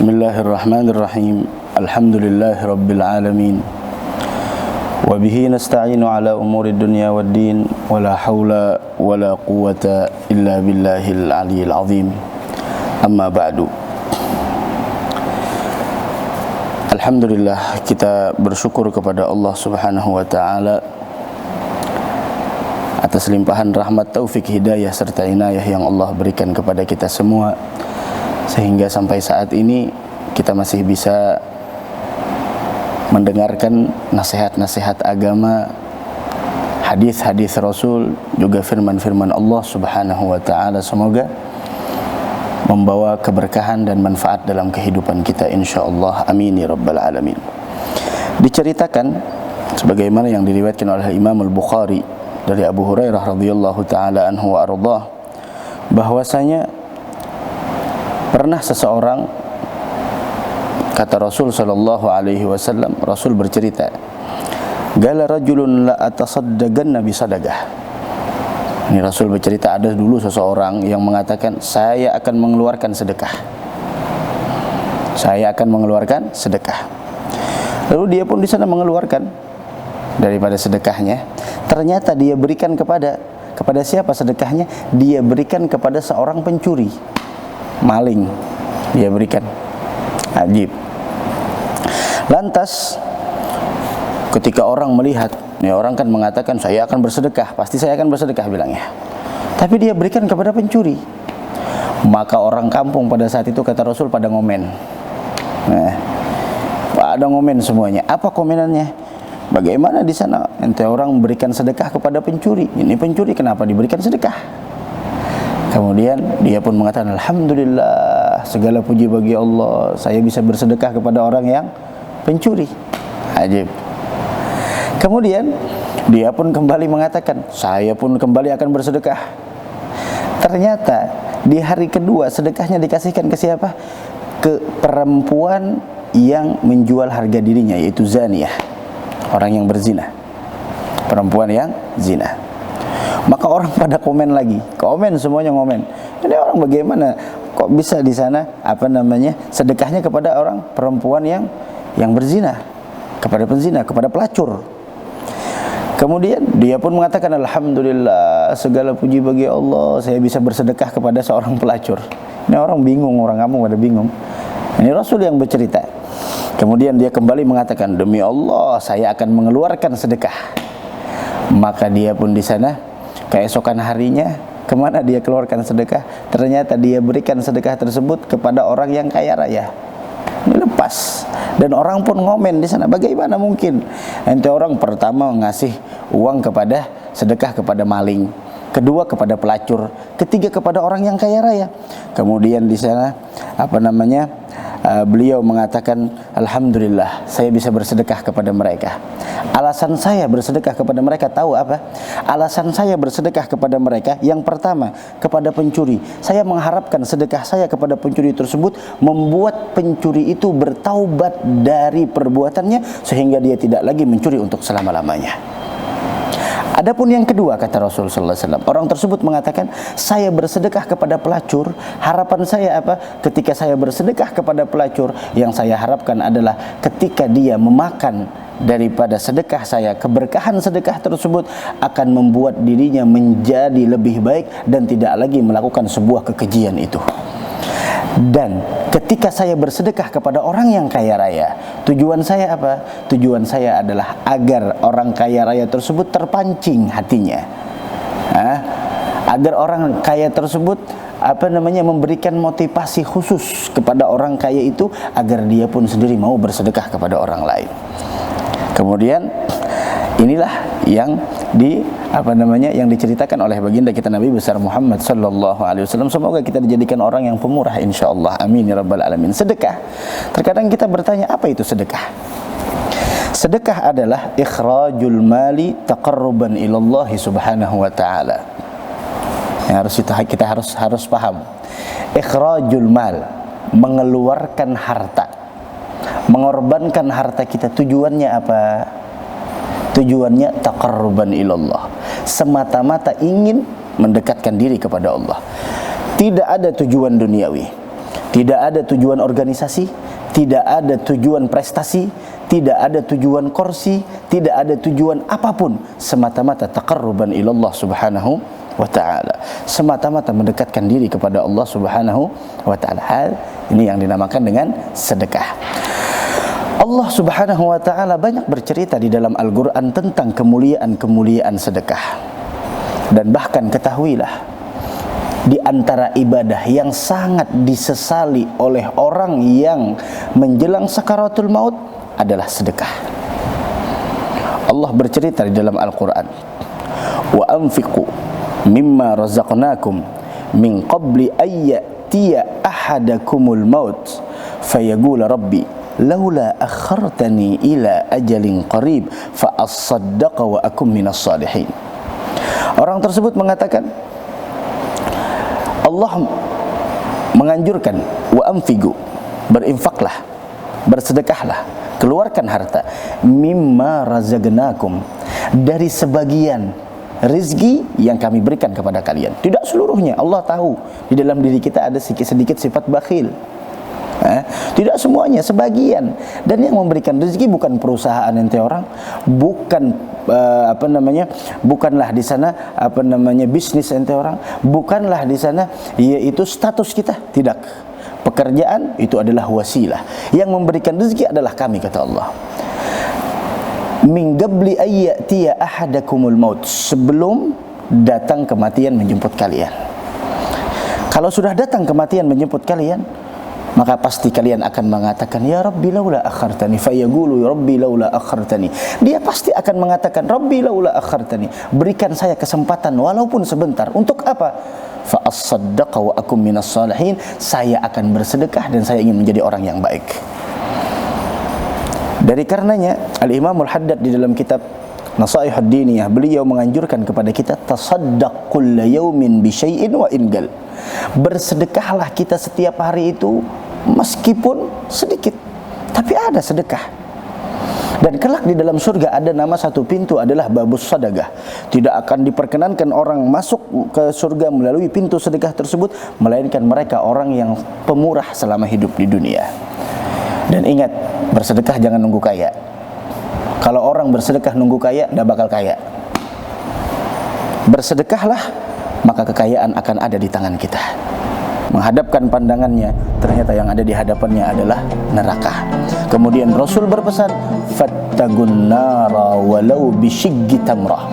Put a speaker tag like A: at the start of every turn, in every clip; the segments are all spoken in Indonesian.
A: Bismillahirrahmanirrahim. Alhamdulillahirabbil alamin. Wa bihi nasta'inu ala umuri dunya waddin. Wala haula wala quwwata illa billahil aliyyil azim. Amma ba'du. Alhamdulillah, kita bersyukur kepada Allah Subhanahu wa taala atas limpahan rahmat, taufik, hidayah serta inayah yang Allah berikan kepada kita semua, sehingga sampai saat ini kita masih bisa mendengarkan nasihat-nasihat agama, hadis-hadis Rasul, juga firman-firman Allah Subhanahu wa taala. Semoga membawa keberkahan dan manfaat dalam kehidupan kita insyaallah. Amin ya rabbal alamin. Diceritakan sebagaimana yang diriwayatkan oleh Imam Al-Bukhari dari Abu Hurairah radhiyallahu taala anhu wa ardhah, bahwasanya pernah seseorang, kata Rasul sallallahu alaihi wasallam, Rasul bercerita, "Gala rajulun la atasaddaqanna bi sadaqah." Ini Rasul bercerita, ada dulu seseorang yang mengatakan, saya akan mengeluarkan sedekah. Saya akan mengeluarkan sedekah. Lalu dia pun di sana mengeluarkan daripada sedekahnya. Ternyata dia berikan kepada siapa sedekahnya? Dia berikan kepada seorang pencuri, maling. Dia berikan. Ajib. Lantas ketika orang melihat, ini orang kan mengatakan, saya akan bersedekah, pasti saya akan bersedekah bilangnya. Tapi dia berikan kepada pencuri. Maka orang kampung pada saat itu, kata Rasul, pada ngomen. Ada ngomen semuanya. Apa komenannya? Bagaimana di sana ente orang memberikan sedekah kepada pencuri? Ini pencuri, kenapa diberikan sedekah? Kemudian dia pun mengatakan, alhamdulillah, segala puji bagi Allah, saya bisa bersedekah kepada orang yang pencuri. Ajib. Kemudian dia pun kembali mengatakan, saya pun kembali akan bersedekah. Ternyata di hari kedua sedekahnya dikasihkan ke siapa? Ke perempuan yang menjual harga dirinya, yaitu zaniyah, orang yang berzina, perempuan yang zina. Maka orang pada komen lagi, semuanya ngomen. Ini orang bagaimana kok bisa di sana sedekahnya kepada orang perempuan yang berzina, kepada penzina, kepada pelacur. Kemudian dia pun mengatakan, alhamdulillah, segala puji bagi Allah, saya bisa bersedekah kepada seorang pelacur. Ini orang bingung, orang kampung pada bingung. Ini Rasul yang bercerita. Kemudian dia kembali mengatakan, demi Allah, saya akan mengeluarkan sedekah. Maka dia pun di sana, keesokan harinya, kemana dia keluarkan sedekah? Ternyata dia berikan sedekah tersebut kepada orang yang kaya raya. Ini lepas. Dan orang pun ngomen di sana, bagaimana mungkin ente orang pertama ngasih uang kepada sedekah kepada maling, kedua kepada pelacur, ketiga kepada orang yang kaya raya. Kemudian di sana beliau mengatakan, alhamdulillah, saya bisa bersedekah kepada mereka. Alasan saya bersedekah kepada mereka, tahu apa? Alasan saya bersedekah kepada mereka, yang pertama, kepada pencuri. Saya mengharapkan sedekah saya kepada pencuri tersebut membuat pencuri itu bertaubat dari perbuatannya, sehingga dia tidak lagi mencuri untuk selama-lamanya. Adapun yang kedua, kata Rasul sallallahu alaihi wasallam, orang tersebut mengatakan, saya bersedekah kepada pelacur. Harapan saya apa? Ketika saya bersedekah kepada pelacur, yang saya harapkan adalah ketika dia memakan daripada sedekah saya, keberkahan sedekah tersebut akan membuat dirinya menjadi lebih baik dan tidak lagi melakukan sebuah kekejian itu. Dan ketika saya bersedekah kepada orang yang kaya raya, tujuan saya apa? Tujuan saya adalah agar orang kaya raya tersebut terpancing hatinya, agar orang kaya tersebut memberikan motivasi khusus kepada orang kaya itu, agar dia pun sendiri mau bersedekah kepada orang lain. Kemudian inilah yang yang diceritakan oleh baginda kita Nabi besar Muhammad sallallahu alaihi wasallam. Semoga kita dijadikan orang yang pemurah insyaallah. Amin ya rabbal alamin. Sedekah. Terkadang kita bertanya, apa itu sedekah? Sedekah adalah ikhrajul mali taqarruban ilallah subhanahu wa ta'ala. Yang kita harus paham. Ikhrajul mal, mengeluarkan harta. Mengorbankan harta kita, tujuannya apa? Tujuannya taqarruban ilallah, semata-mata ingin mendekatkan diri kepada Allah. Tidak ada tujuan duniawi. Tidak ada tujuan organisasi, tidak ada tujuan prestasi, tidak ada tujuan kursi, tidak ada tujuan apapun, semata-mata taqarruban ilallah subhanahu wa ta'ala, semata-mata mendekatkan diri kepada Allah subhanahu wa ta'ala. Hal ini yang dinamakan dengan sedekah. Allah subhanahu wa ta'ala banyak bercerita di dalam Al-Quran tentang kemuliaan-kemuliaan sedekah. Dan bahkan ketahuilah, di antara ibadah yang sangat disesali oleh orang yang menjelang sakaratul maut adalah sedekah. Allah bercerita di dalam Al-Quran, wa anfiqu mimma razaqnakum min qabli ayyatiya ahadakumul maut fayaqula rabbi laula akhartani ila ajalin qarib fa asaddaqa wa akum minas salihin. Orang tersebut mengatakan, Allah menganjurkan, wa anfiqu, berinfaklah, bersedekahlah, keluarkan harta, mimma razaqnakum, dari sebagian rezeki yang kami berikan kepada kalian. Tidak seluruhnya. Allah tahu di dalam diri kita ada sedikit sifat bakhil. Tidak semuanya, sebagian. Dan yang memberikan rezeki bukan perusahaan ente orang, bukan bukanlah di sana bisnis ente orang, bukanlah di sana yaitu status kita, tidak. Pekerjaan itu adalah wasilah. Yang memberikan rezeki adalah kami, kata Allah. Min qabli ayyatiya ahadakumul maut, sebelum datang kematian menjemput kalian. Kalau sudah datang kematian menjemput kalian, maka pasti kalian akan mengatakan, ya Rabbi laula akhartani, fayaqulu Rabbi laula akhartani. Dia pasti akan mengatakan, Rabbi laula akhartani, berikan saya kesempatan walaupun sebentar. Untuk apa? Fa asaddaqa wa akum minas salihin, saya akan bersedekah dan saya ingin menjadi orang yang baik. Dari karenanya Al-Imam Al-Haddad di dalam kitab Nasaihud Diniyah, beliau menganjurkan kepada kita, tasaddaq kulla yaumin bi syai'in wa ingal. Bersedekahlah kita setiap hari itu meskipun sedikit, tapi ada sedekah. Dan kelak di dalam surga ada nama satu pintu adalah babus sadaqah. Tidak akan diperkenankan orang masuk ke surga melalui pintu sedekah tersebut, melainkan mereka orang yang pemurah selama hidup di dunia. Dan ingat, bersedekah jangan nunggu kaya. Kalau orang bersedekah nunggu kaya, tidak bakal kaya. Bersedekahlah, maka kekayaan akan ada di tangan kita. Menghadapkan pandangannya, ternyata yang ada di hadapannya adalah neraka. Kemudian Rasul berpesan, fattagun nara walau bisyiggi tamrah.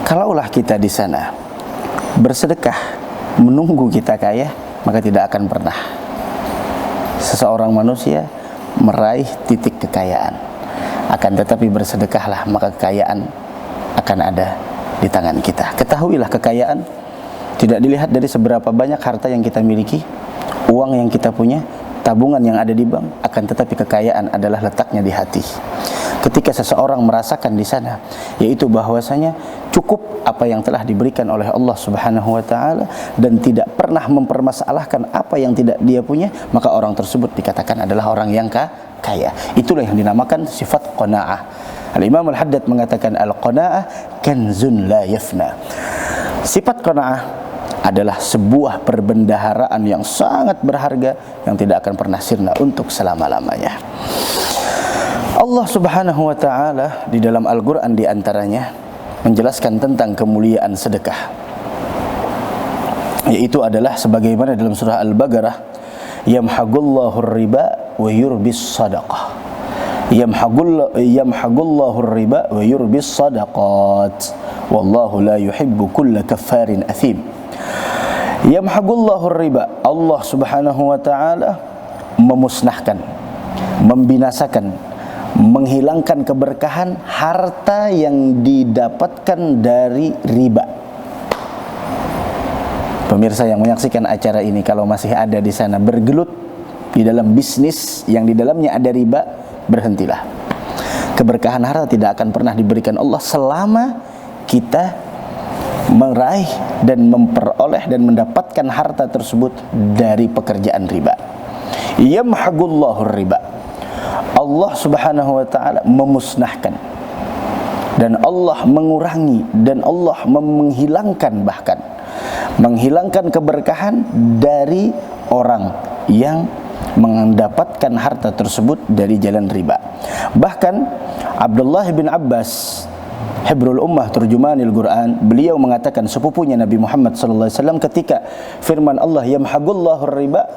A: Kalaulah kita di sana bersedekah menunggu kita kaya, maka tidak akan pernah seseorang manusia meraih titik kekayaan. Akan tetapi bersedekahlah, maka kekayaan akan ada di tangan kita. Ketahuilah, kekayaan tidak dilihat dari seberapa banyak harta yang kita miliki, uang yang kita punya, tabungan yang ada di bank, akan tetapi kekayaan adalah letaknya di hati. Ketika seseorang merasakan di sana, yaitu bahwasanya cukup apa yang telah diberikan oleh Allah Subhanahu wa taala dan tidak pernah mempermasalahkan apa yang tidak dia punya, maka orang tersebut dikatakan adalah orang yang kaya. Itulah yang dinamakan sifat qanaah. Al-Imam Al-Haddad mengatakan, al-qanaah kanzun la yafna. Sifat qanaah adalah sebuah perbendaharaan yang sangat berharga yang tidak akan pernah sirna untuk selama-lamanya. Allah Subhanahu wa taala di dalam Al-Qur'an di antaranya menjelaskan tentang kemuliaan sedekah, yaitu adalah sebagaimana dalam surah Al-Baqarah, yamhaqullahu ar-riba wa yurbis sadaqah. Yamhaqullahu ar-riba wa yurbis sadaqat. Wallahu la yuhibbu kulla kaffarin athim. Yamhaqullahu ar-riba, Allah Subhanahu wa taala memusnahkan, membinasakan, menghilangkan keberkahan harta yang didapatkan dari riba. Pemirsa yang menyaksikan acara ini, kalau masih ada di sana bergelut di dalam bisnis yang di dalamnya ada riba, berhentilah. Keberkahan harta tidak akan pernah diberikan Allah selama kita meraih dan memperoleh dan mendapatkan harta tersebut dari pekerjaan riba. Yamhaqullahu riba. Allah Subhanahu wa taala memusnahkan, dan Allah mengurangi, dan Allah menghilangkan, bahkan menghilangkan keberkahan dari orang yang mendapatkan harta tersebut dari jalan riba. Bahkan Abdullah bin Abbas, Hibrul Ummah, Turjumanil Quran, beliau mengatakan, sepupunya Nabi Muhammad sallallahu alaihi wasallam, ketika firman Allah yamhaqullahu riba,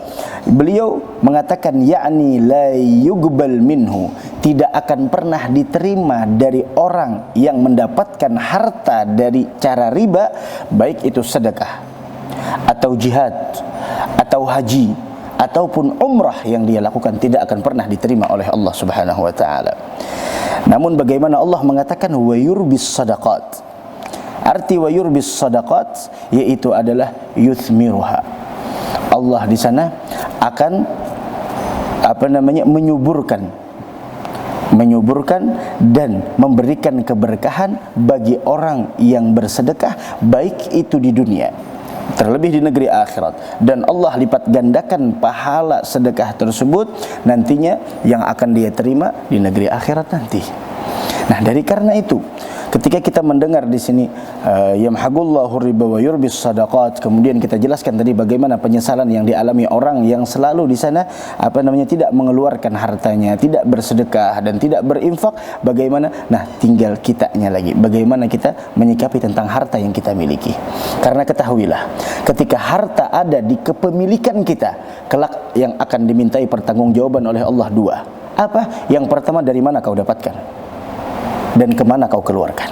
A: beliau mengatakan yakni la yuqbal minhu, tidak akan pernah diterima dari orang yang mendapatkan harta dari cara riba, baik itu sedekah atau jihad atau haji ataupun umrah yang dia lakukan, tidak akan pernah diterima oleh Allah Subhanahu wa taala. Namun bagaimana Allah mengatakan wa yurbis sadaqat? Arti wa yurbis sadaqat yaitu adalah yuthmiruha. Allah di sana akan menyuburkan dan memberikan keberkahan bagi orang yang bersedekah, baik itu di dunia terlebih di negeri akhirat, dan Allah lipat gandakan pahala sedekah tersebut nantinya yang akan dia terima di negeri akhirat nanti. Nah, dari karena itu, ketika kita mendengar di sini yamhaqullahu riba wa yurbis sadaqat, kemudian kita jelaskan tadi bagaimana penyesalan yang dialami orang yang selalu di sana tidak mengeluarkan hartanya, tidak bersedekah dan tidak berinfak, bagaimana? Nah, tinggal kitanya lagi, bagaimana kita menyikapi tentang harta yang kita miliki. Karena ketahuilah, ketika harta ada di kepemilikan kita, kelak yang akan dimintai pertanggungjawaban oleh Allah dua. Apa? Yang pertama, dari mana kau dapatkan dan kemana kau keluarkan.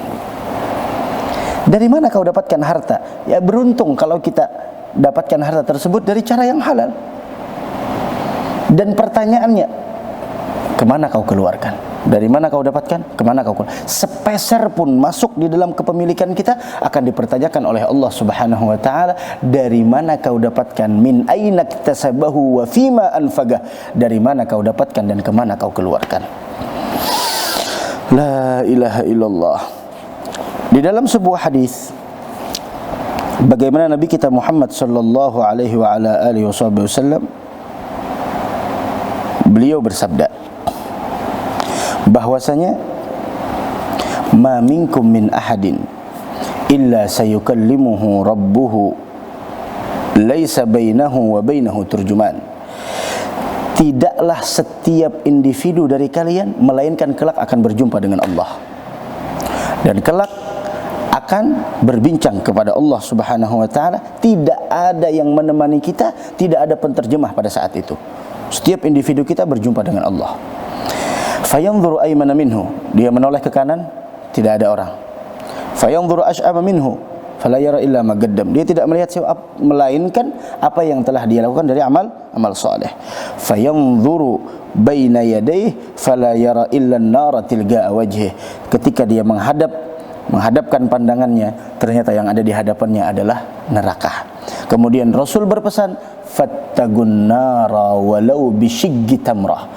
A: Dari mana kau dapatkan harta? Ya, beruntung kalau kita dapatkan harta tersebut dari cara yang halal. Dan pertanyaannya, kemana kau keluarkan? Dari mana kau dapatkan? Kemana kau keluarkan? Sepeser pun masuk di dalam kepemilikan kita akan dipertanyakan oleh Allah Subhanahu wa taala, dari mana kau dapatkan? Min aina iktasabahu wa fima anfagah. Dari mana kau dapatkan dan kemana kau keluarkan? La ilaha illallah. Di dalam sebuah hadis, bagaimana Nabi kita Muhammad sallallahu alaihi wa ala alihi wasallam, beliau bersabda bahwasanya ma minkum min ahadin illa sayukallimuhu rabbuhu laisa bainahu wa bainahu turjuman. Tidaklah setiap individu dari kalian melainkan kelak akan berjumpa dengan Allah, dan kelak akan berbincang kepada Allah Subhanahu wa taala. Tidak ada yang menemani kita, tidak ada penterjemah pada saat itu. Setiap individu kita berjumpa dengan Allah. Fayanzuru aymana minhu, dia menoleh ke kanan, tidak ada orang. Fayanzuru ash'ama minhu, fala yara illa ma qaddam, dia tidak melihat melainkan apa yang telah dia lakukan dari amal saleh. Fayanzuru baina yadayhi fala yara illa an-nara tilga wajhi, ketika dia menghadapkan pandangannya, ternyata yang ada di hadapannya adalah neraka. Kemudian Rasul berpesan, fattagun nara walau bisyiggi tamrah,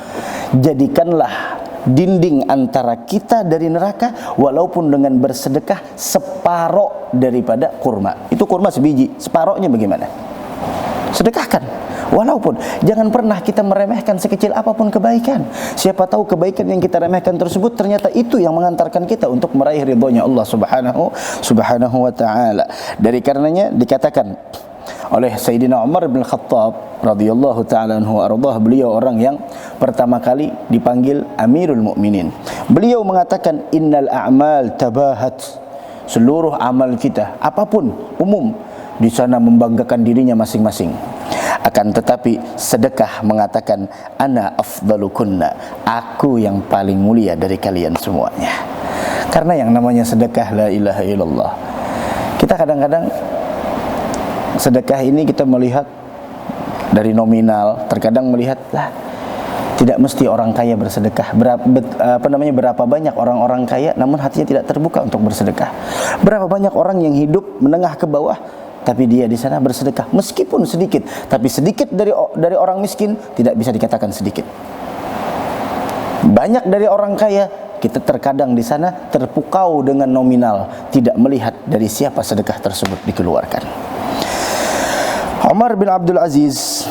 A: jadikanlah dinding antara kita dari neraka walaupun dengan bersedekah separuh daripada kurma. Itu kurma sebiji, separuhnya bagaimana? Sedekahkan. Walaupun, jangan pernah kita meremehkan sekecil apapun kebaikan. Siapa tahu kebaikan yang kita remehkan tersebut ternyata itu yang mengantarkan kita untuk meraih ridhonya Allah Subhanahu wa ta'ala. Dari karenanya dikatakan oleh Sayyidina Umar bin Khattab radhiyallahu ta'ala anhu ardah, beliau orang yang pertama kali dipanggil Amirul Mukminin. Beliau mengatakan, innal a'mal tabahat, seluruh amal kita apapun umum di sana membanggakan dirinya masing-masing. Akan tetapi sedekah mengatakan, ana afdalukunna, aku yang paling mulia dari kalian semuanya. Karena yang namanya sedekah, la ilaha illallah, kita kadang-kadang sedekah ini kita melihat dari nominal, terkadang melihat tidak mesti orang kaya bersedekah. Berapa banyak orang-orang kaya namun hatinya tidak terbuka untuk bersedekah. Berapa banyak orang yang hidup menengah ke bawah tapi dia di sana bersedekah meskipun sedikit, tapi sedikit dari orang miskin tidak bisa dikatakan sedikit. Banyak dari orang kaya, kita terkadang di sana terpukau dengan nominal, tidak melihat dari siapa sedekah tersebut dikeluarkan. Umar bin Abdul Aziz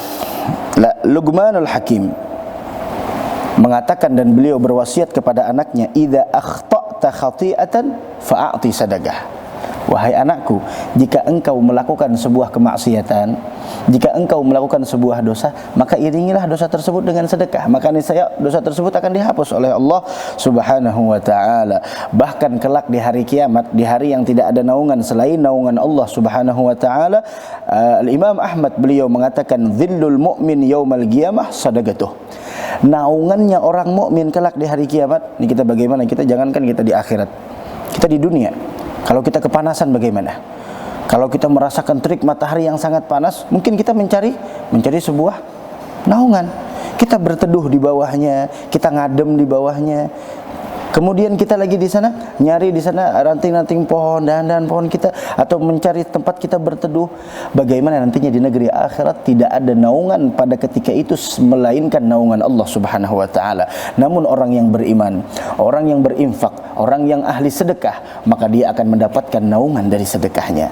A: Luqmanul Hakim mengatakan, dan beliau berwasiat kepada anaknya, idza akhta'ta khati'atan fa'ati sadaqah. Wahai anakku, jika engkau melakukan sebuah kemaksiatan, jika engkau melakukan sebuah dosa, maka iringilah dosa tersebut dengan sedekah, maka niscaya dosa tersebut akan dihapus oleh Allah Subhanahu wa taala. Bahkan kelak di hari kiamat, di hari yang tidak ada naungan selain naungan Allah Subhanahu wa taala, Imam Ahmad beliau mengatakan, dhillul mu'min yaumal qiyamah sadaqatuh. Naungannya orang mukmin kelak di hari kiamat. Ini kita bagaimana? Kita jangankan kita di akhirat, kita di dunia. Kalau kita kepanasan bagaimana? Kalau kita merasakan terik matahari yang sangat panas, mungkin kita mencari sebuah naungan. Kita berteduh di bawahnya, kita ngadem di bawahnya. Kemudian kita lagi di sana, nyari di sana ranting-ranting pohon, dahan-dahan pohon kita, atau mencari tempat kita berteduh. Bagaimana nantinya di negeri akhirat tidak ada naungan pada ketika itu melainkan naungan Allah Subhanahu wa taala. Namun orang yang beriman, orang yang berinfak, orang yang ahli sedekah, maka dia akan mendapatkan naungan dari sedekahnya.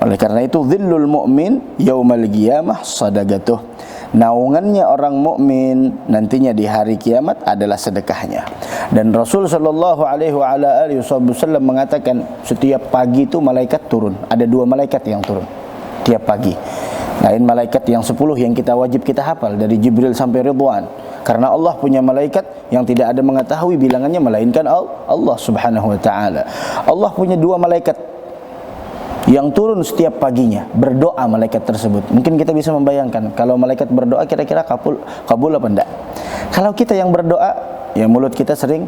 A: Oleh karena itu, dhillul mu'min yaumal qiyamah sadaqatuh. Naungannya orang mukmin nantinya di hari kiamat adalah sedekahnya. Dan Rasul sallallahu alaihi wasallam mengatakan, setiap pagi itu malaikat turun. Ada 2 malaikat yang turun tiap pagi. Lain malaikat yang 10 yang kita wajib kita hafal dari Jibril sampai Ridwan. Karena Allah punya malaikat yang tidak ada mengetahui bilangannya melainkan Allah Subhanahu wa taala. Allah punya 2 malaikat yang turun setiap paginya, berdoa malaikat tersebut. Mungkin kita bisa membayangkan, kalau malaikat berdoa kira-kira kabul apa enggak? Kalau kita yang berdoa, ya mulut kita sering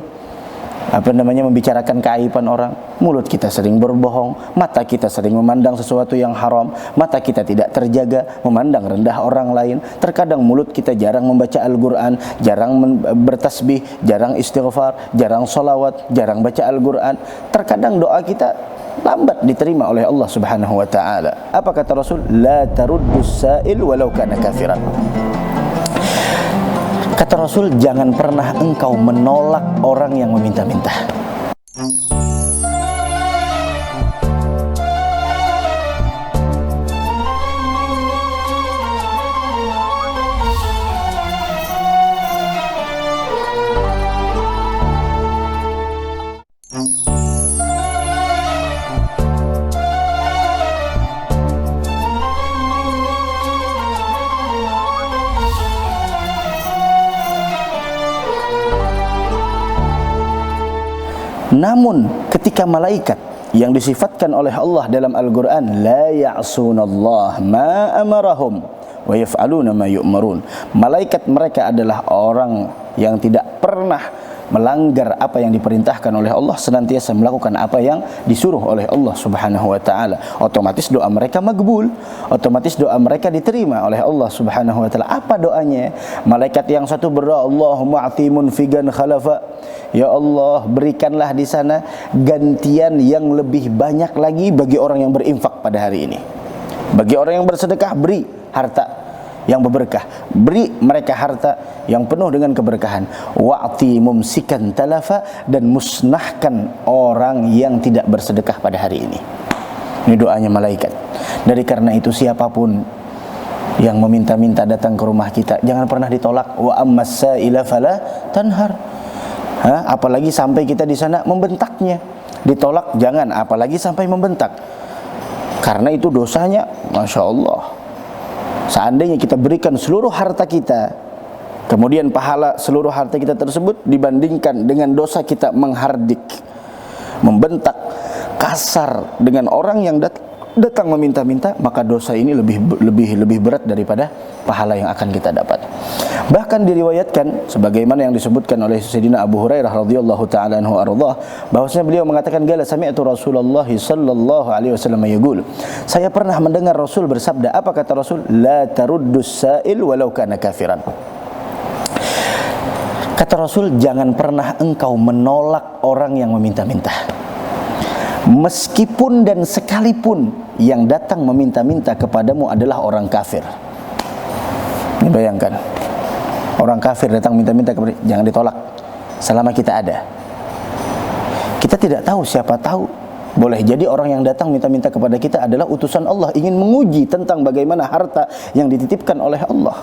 A: membicarakan keaiban orang, mulut kita sering berbohong, mata kita sering memandang sesuatu yang haram, mata kita tidak terjaga, memandang rendah orang lain. Terkadang mulut kita jarang membaca Al-Quran, jarang bertasbih, jarang istighfar, jarang solawat, jarang baca Al-Quran. Terkadang doa kita lambat diterima oleh Allah Subhanahu wa taala. Apa kata Rasul? La taruddus sa'il walau kana kafiran. Kata Rasul, jangan pernah engkau menolak orang yang meminta-minta. Namun ketika malaikat yang disifatkan oleh Allah dalam Al-Quran, la ya'sunallah ma amarahum wa yaf'aluna ma yu'marun, malaikat mereka adalah orang yang tidak pernah melanggar apa yang diperintahkan oleh Allah, senantiasa melakukan apa yang disuruh oleh Allah Subhanahu wa taala. Otomatis doa mereka makbul, otomatis doa mereka diterima oleh Allah Subhanahu wa taala. Apa doanya? Malaikat yang satu berdoa, Allahumma atimun figan khalafa, ya Allah, berikanlah di sana gantian yang lebih banyak lagi bagi orang yang berinfak pada hari ini. Bagi orang yang bersedekah, beri harta yang berberkah, beri mereka harta yang penuh dengan keberkahan. Wa'ti mumsikan talafa, dan musnahkan orang yang tidak bersedekah pada hari ini. Ini doanya malaikat. Dari karena itu, siapapun yang meminta-minta datang ke rumah kita, jangan pernah ditolak. Wa ammas sa'ila fala tanhar. Apalagi sampai kita di sana membentaknya. Ditolak jangan, apalagi sampai membentak. Karena itu dosanya, Masya Allah. Seandainya kita berikan seluruh harta kita, kemudian pahala seluruh harta kita tersebut dibandingkan dengan dosa kita menghardik, membentak, kasar dengan orang yang datang meminta-minta, maka dosa ini lebih berat daripada pahala yang akan kita dapat. Bahkan diriwayatkan sebagaimana yang disebutkan oleh Sayyidina Abu Hurairah radhiyallahu taala anhu ardhah, bahwasanya beliau mengatakan, qala sami'tu Rasulullah sallallahu alaihi wasallam yaqul, saya pernah mendengar Rasul bersabda. Apa kata Rasul? La taruddus sa'il walau kana kafiran. Kata Rasul, jangan pernah engkau menolak orang yang meminta-minta. meskipun dan sekalipun yang datang meminta-minta kepadamu adalah orang kafir. Ini bayangkan, orang kafir datang minta-minta kepada, jangan ditolak selama kita ada. Kita tidak tahu, siapa tahu boleh jadi orang yang datang minta-minta kepada kita adalah utusan Allah, ingin menguji tentang bagaimana harta yang dititipkan oleh Allah.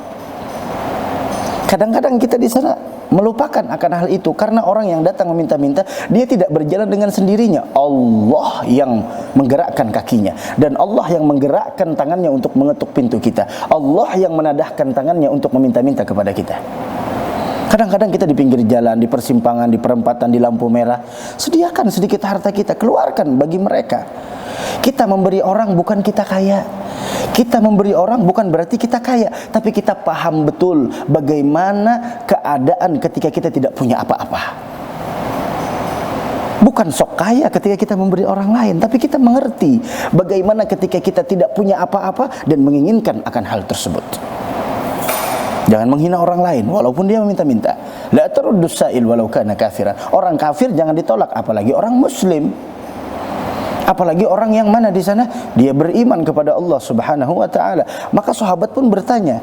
A: Kadang-kadang kita di sana melupakan akan hal itu karena orang yang datang meminta-minta, dia tidak berjalan dengan sendirinya. Allah yang menggerakkan kakinya dan Allah yang menggerakkan tangannya untuk mengetuk pintu kita. Allah yang menadahkan tangannya untuk meminta-minta kepada kita. Kadang-kadang kita di pinggir jalan, di persimpangan, di perempatan, di lampu merah, sediakan sedikit harta kita, keluarkan bagi mereka. Kita memberi orang bukan kita kaya. Kita memberi orang bukan berarti kita kaya, tapi kita paham betul bagaimana keadaan ketika kita tidak punya apa-apa. Bukan sok kaya ketika kita memberi orang lain, tapi kita mengerti bagaimana ketika kita tidak punya apa-apa dan menginginkan akan hal tersebut. Jangan menghina orang lain walaupun dia meminta-minta. La taruddus sa'il walau kana kafiran. Orang kafir jangan ditolak, apalagi orang muslim. Apalagi orang yang mana di sana dia beriman kepada Allah Subhanahu wa taala. Maka sahabat pun bertanya.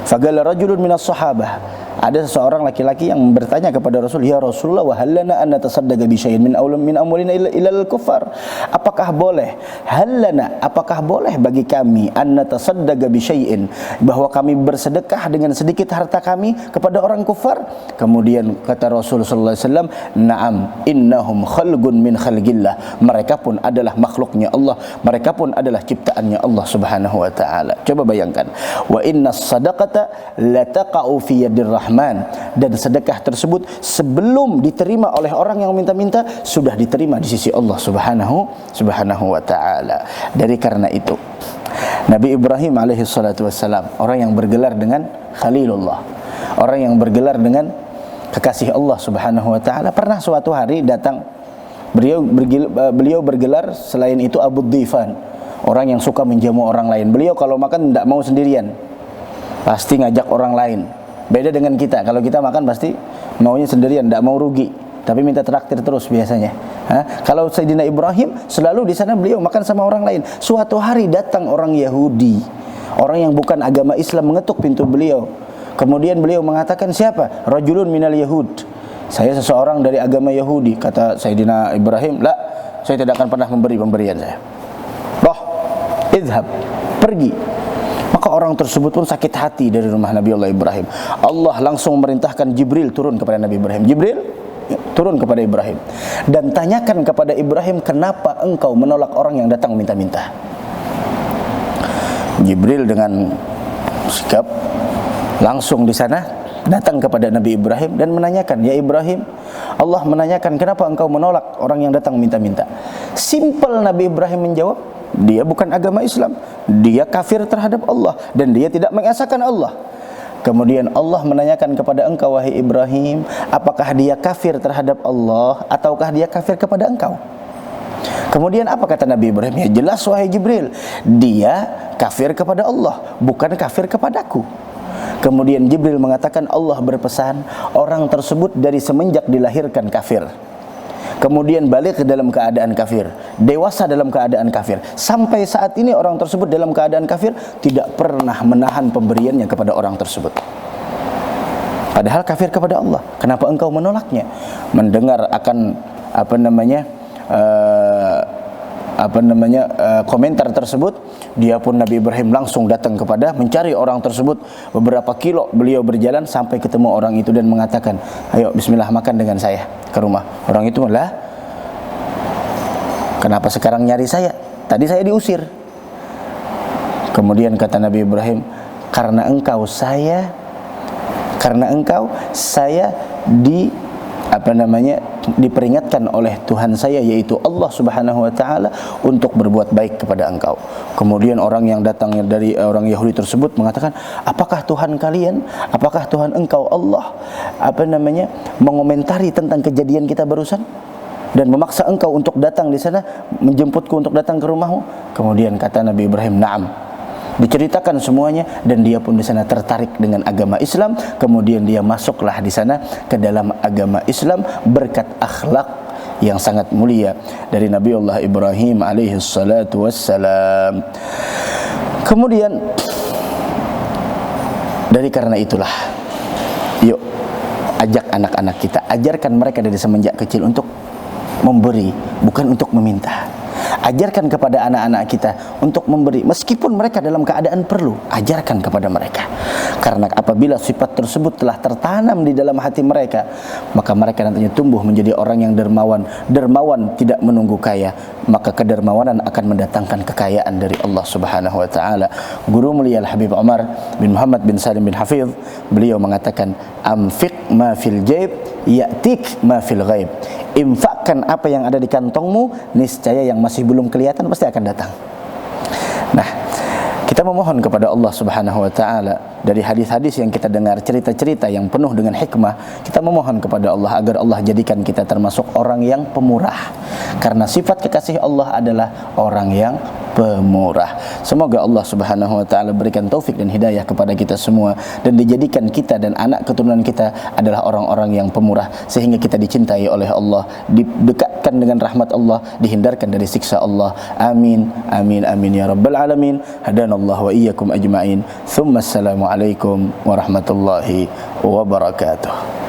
A: Faqala rajulun minas sahabah. Ada seseorang laki-laki yang bertanya kepada Rasul, "Ya Rasulullah, wa hal lana an natasaddaqa bi syai'in min amwalina ila al-kuffar?" Apakah boleh? Hal lana, apakah boleh bagi kami an natasaddaqa bi syai'in, bahwa kami bersedekah dengan sedikit harta kami kepada orang kufar? Kemudian kata Rasul sallallahu alaihi wasallam, "Na'am, innahum khalqun min khalqillah." Mereka pun adalah makhluknya Allah, mereka pun adalah ciptaannya Allah Subhanahu wa taala. Coba bayangkan, wa innas sadaqata la taqa'u fi yadir Rahman, dan sedekah tersebut sebelum diterima oleh orang yang minta-minta sudah diterima di sisi Allah Subhanahu wa taala. Dari karena itu Nabi Ibrahim alaihi salatu wassalam, orang yang bergelar dengan Khalilullah, orang yang bergelar dengan kekasih Allah Subhanahu wa taala, pernah suatu hari datang beliau bergelar selain itu Abu Dhifan, orang yang suka menjamu orang lain. Beliau kalau makan tidak mau sendirian, pasti ngajak orang lain. Beda dengan kita, kalau kita makan pasti maunya sendirian, tidak mau rugi, tapi minta traktir terus biasanya. Kalau Sayyidina Ibrahim selalu di sana beliau makan sama orang lain. Suatu hari datang orang Yahudi, orang yang bukan agama Islam, mengetuk pintu beliau. Kemudian beliau mengatakan, "Siapa?" "Rajulun minal Yahud." "Saya seseorang dari agama Yahudi." Kata Sayyidina Ibrahim, "La, saya tidak akan pernah memberi pemberian saya." "Roh, idhab, pergi." Maka orang tersebut pun sakit hati dari rumah Nabi Allah Ibrahim. Allah langsung memerintahkan Jibril turun kepada Nabi Ibrahim. Jibril turun kepada Ibrahim dan tanyakan kepada Ibrahim, "Kenapa engkau menolak orang yang datang minta-minta?" Jibril dengan sikap langsung di sana datang kepada Nabi Ibrahim dan menanyakan, "Ya Ibrahim, Allah menanyakan kenapa engkau menolak orang yang datang minta-minta?" Simpel Nabi Ibrahim menjawab, dia bukan agama Islam, dia kafir terhadap Allah dan dia tidak mengesahkan Allah. Kemudian Allah menanyakan kepada engkau, wahai Ibrahim, apakah dia kafir terhadap Allah ataukah dia kafir kepada engkau? Kemudian apa kata Nabi Ibrahim? Ya jelas wahai Jibril, dia kafir kepada Allah, bukan kafir kepadaku. Kemudian Jibril mengatakan, Allah berpesan, orang tersebut dari semenjak dilahirkan kafir, kemudian balik ke dalam keadaan kafir, dewasa dalam keadaan kafir, sampai saat ini orang tersebut dalam keadaan kafir, tidak pernah menahan pemberiannya kepada orang tersebut. Padahal kafir kepada Allah. Kenapa engkau menolaknya? Mendengar akan komentar tersebut, dia pun Nabi Ibrahim langsung datang kepada, mencari orang tersebut. Beberapa kilo beliau berjalan sampai ketemu orang itu dan mengatakan, "Ayo bismillah, makan dengan saya ke rumah." Orang itu malah, "Kenapa sekarang nyari saya? Tadi saya diusir." Kemudian kata Nabi Ibrahim, karena engkau saya diperingatkan oleh Tuhan saya, yaitu Allah Subhanahu wa taala, untuk berbuat baik kepada engkau. Kemudian orang yang datang dari orang Yahudi tersebut mengatakan, apakah Tuhan kalian, apakah Tuhan engkau Allah mengomentari tentang kejadian kita barusan dan memaksa engkau untuk datang di sana, menjemputku untuk datang ke rumahmu? Kemudian kata Nabi Ibrahim, "Na'am." Diceritakan semuanya dan dia pun di sana tertarik dengan agama Islam. Kemudian dia masuklah di sana ke dalam agama Islam berkat akhlak yang sangat mulia dari Nabiullah Ibrahim alaihi salatu wassalam. Kemudian dari karena itulah, yuk ajak anak-anak kita, ajarkan mereka dari semenjak kecil untuk memberi, bukan untuk meminta. Ajarkan kepada anak-anak kita untuk memberi, meskipun mereka dalam keadaan perlu, ajarkan kepada mereka. Karena apabila sifat tersebut telah tertanam di dalam hati mereka, maka mereka nantinya tumbuh menjadi orang yang dermawan. Dermawan tidak menunggu kaya, maka kedermawanan akan mendatangkan kekayaan dari Allah Subhanahu wa taala. Guru mulia Al-Habib Umar bin Muhammad bin Salim bin Hafidh, beliau mengatakan, "Amfiq ma fil jaib, ya'tik ma fil ghaib." Infakkan apa yang ada di kantongmu, niscaya yang masih belum kelihatan pasti akan datang. Nah, kita memohon kepada Allah Subhanahu wa taala dari hadis-hadis yang kita dengar, cerita-cerita yang penuh dengan hikmah, kita memohon kepada Allah agar Allah jadikan kita termasuk orang yang pemurah. Karena sifat kekasih Allah adalah orang yang pemurah. Semoga Allah Subhanahu wa taala berikan taufik dan hidayah kepada kita semua, dan dijadikan kita dan anak keturunan kita adalah orang-orang yang pemurah, sehingga kita dicintai oleh Allah, didekatkan dengan rahmat Allah, dihindarkan dari siksa Allah. Amin amin amin ya rabbal alamin. Hadanallahu wa iyyakum ajma'in. Tsumma assalamu alaikum warahmatullahi wabarakatuh.